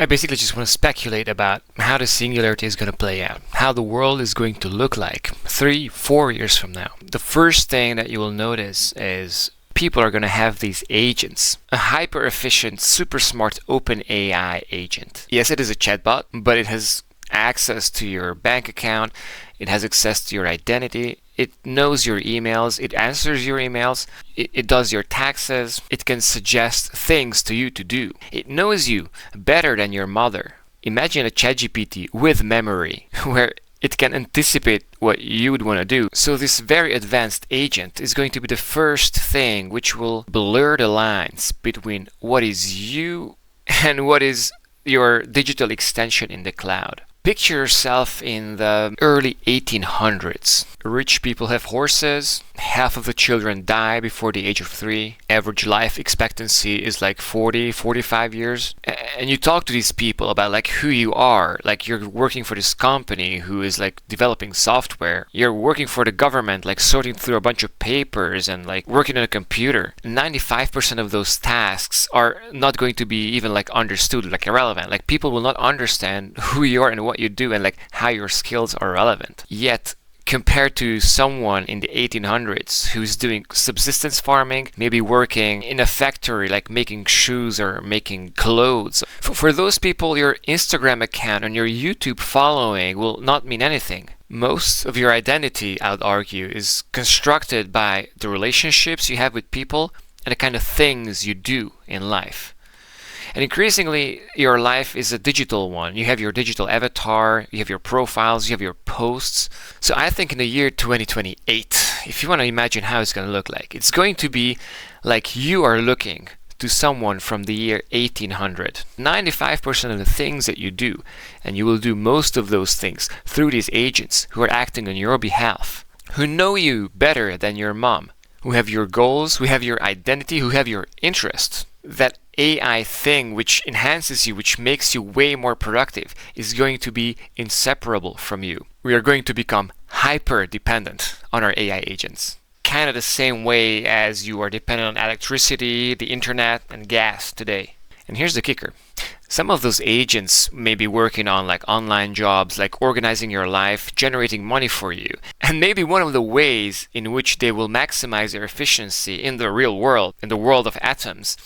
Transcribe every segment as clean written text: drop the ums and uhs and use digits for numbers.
I basically just want to speculate about how the singularity is going to play out, how the world is going to look like 3, 4 years from now. The first thing that you will notice is people are going to have these agents. A hyper efficient, super smart open AI agent. Yes, it is a chatbot, but it has access to your bank account, it has access to your identity, it knows your emails, it answers your emails, it does your taxes, it can suggest things to you to do. It knows you better than your mother. Imagine a ChatGPT with memory, where it can anticipate what you would want to do. So this very advanced agent is going to be the first thing which will blur the lines between what is you and what is your digital extension in the cloud. Picture yourself in the early 1800s. Rich people have horses, half of the children die before the age of 3, average life expectancy is like 40, 45 years. And you talk to these people about like who you are, like you're working for this company who is like developing software. You're working for the government, like sorting through a bunch of papers and like working on a computer. 95% of those tasks are not going to be even like understood, like irrelevant. Like people will not understand who you are and what you do and like how your skills are relevant. Yet compared to someone in the 1800s who's doing subsistence farming, maybe working in a factory like making shoes or making clothes. For those people, your Instagram account and your YouTube following will not mean anything. Most of your identity, I would argue, is constructed by the relationships you have with people and the kind of things you do in life. And increasingly, your life is a digital one. You have your digital avatar, you have your profiles, you have your posts. So I think in the year 2028, if you want to imagine how it's going to look like, it's going to be like you are looking to someone from the year 1800. 95% of the things that you do, and you will do most of those things through these agents who are acting on your behalf, who know you better than your mom, who have your goals, who have your identity, who have your interests. That AI thing which enhances you, which makes you way more productive, is going to be inseparable from you. We are going to become hyper dependent on our AI agents. Kind of the same way as you are dependent on electricity, the internet, and gas today. And here's the kicker. Some of those agents may be working on like online jobs, like organizing your life, generating money for you. And maybe one of the ways in which they will maximize their efficiency in the real world, in the world of atoms,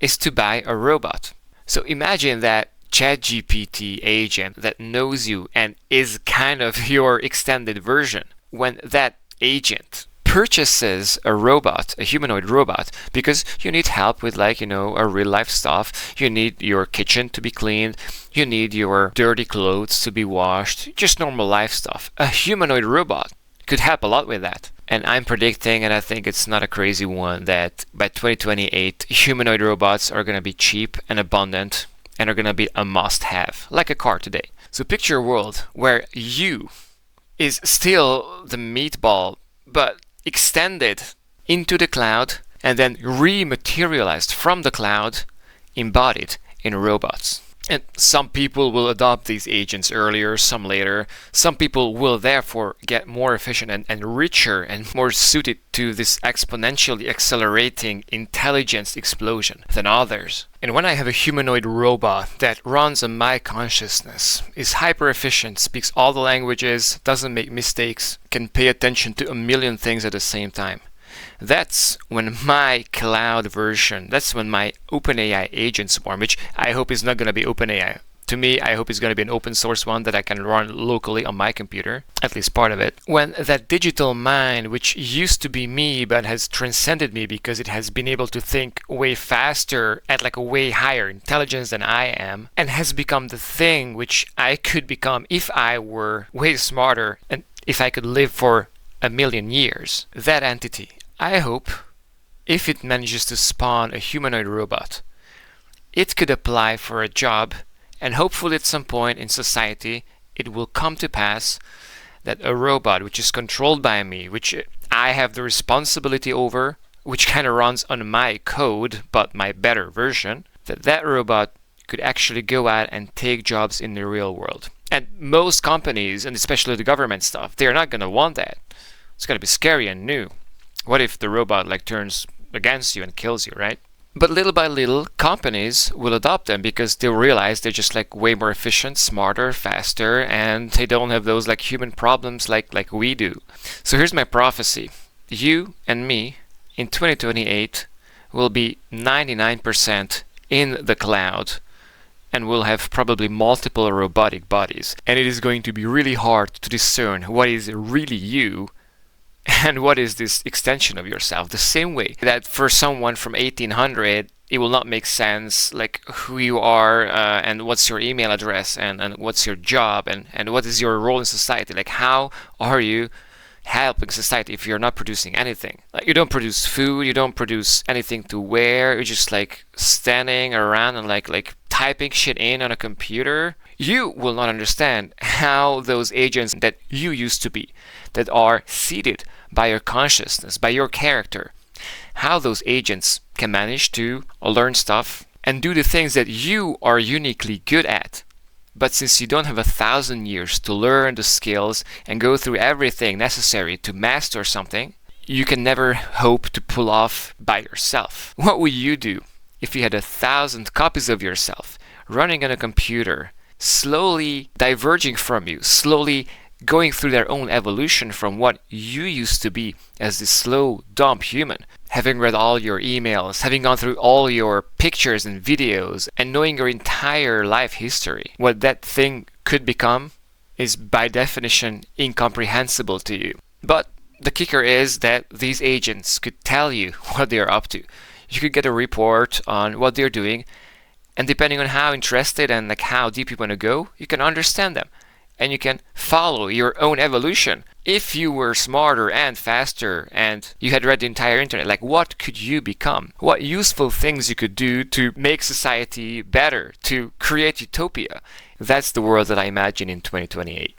is to buy a robot. So imagine that ChatGPT agent that knows you and is kind of your extended version. When that agent purchases a robot, a humanoid robot, because you need help with like, a real life stuff. You need your kitchen to be cleaned. You need your dirty clothes to be washed. Just normal life stuff. A humanoid robot could help a lot with that. And I'm predicting, and I think it's not a crazy one, that by 2028, humanoid robots are going to be cheap and abundant and are going to be a must-have, like a car today. So picture a world where you is still the meatball, but extended into the cloud and then rematerialized from the cloud, embodied in robots. And some people will adopt these agents earlier, some later. Some people will therefore get more efficient and richer and more suited to this exponentially accelerating intelligence explosion than others. And when I have a humanoid robot that runs on my consciousness, is hyper efficient, speaks all the languages, doesn't make mistakes, can pay attention to a million things at the same time, that's when my cloud version, that's when my OpenAI agent swarm, which I hope is not going to be OpenAI. To me, I hope it's going to be an open source one that I can run locally on my computer, at least part of it. When that digital mind, which used to be me but has transcended me because it has been able to think way faster at like a way higher intelligence than I am, and has become the thing which I could become if I were way smarter and if I could live for 1,000,000 years, that entity, I hope, if it manages to spawn a humanoid robot, it could apply for a job, and hopefully at some point in society it will come to pass that a robot which is controlled by me, which I have the responsibility over, which kind of runs on my code but my better version, that robot could actually go out and take jobs in the real world. And most companies, and especially the government stuff, they're not going to want that. It's going to be scary and new. What if the robot like turns against you and kills you, right? But little by little, companies will adopt them because they'll realize they're just like way more efficient, smarter, faster, and they don't have those like human problems like we do. So here's my prophecy. You and me in 2028 will be 99% in the cloud, and we'll have probably multiple robotic bodies. And it is going to be really hard to discern what is really you and what is this extension of yourself. The same way that for someone from 1800, it will not make sense like who you are and what's your email address and what's your job and what is your role in society. Like, how are you helping society if you're not producing anything? Like, you don't produce food, you don't produce anything to wear, you're just like standing around and like typing shit in on a computer. You will not understand how those agents that you used to be, that are seated by your consciousness, by your character, how those agents can manage to learn stuff and do the things that you are uniquely good at. But since you don't have 1,000 years to learn the skills and go through everything necessary to master something, you can never hope to pull off by yourself. What would you do if you had 1,000 copies of yourself running on a computer, slowly diverging from you, slowly going through their own evolution from what you used to be as this slow, dumb human, having read all your emails, having gone through all your pictures and videos, and knowing your entire life history? What that thing could become is by definition incomprehensible to you. But the kicker is that these agents could tell you what they are up to. You could get a report on what they're doing, and depending on how interested and like how deep you want to go, you can understand them. And you can follow your own evolution. If you were smarter and faster and you had read the entire internet, like, what could you become? What useful things you could do to make society better, to create utopia? That's the world that I imagine in 2028.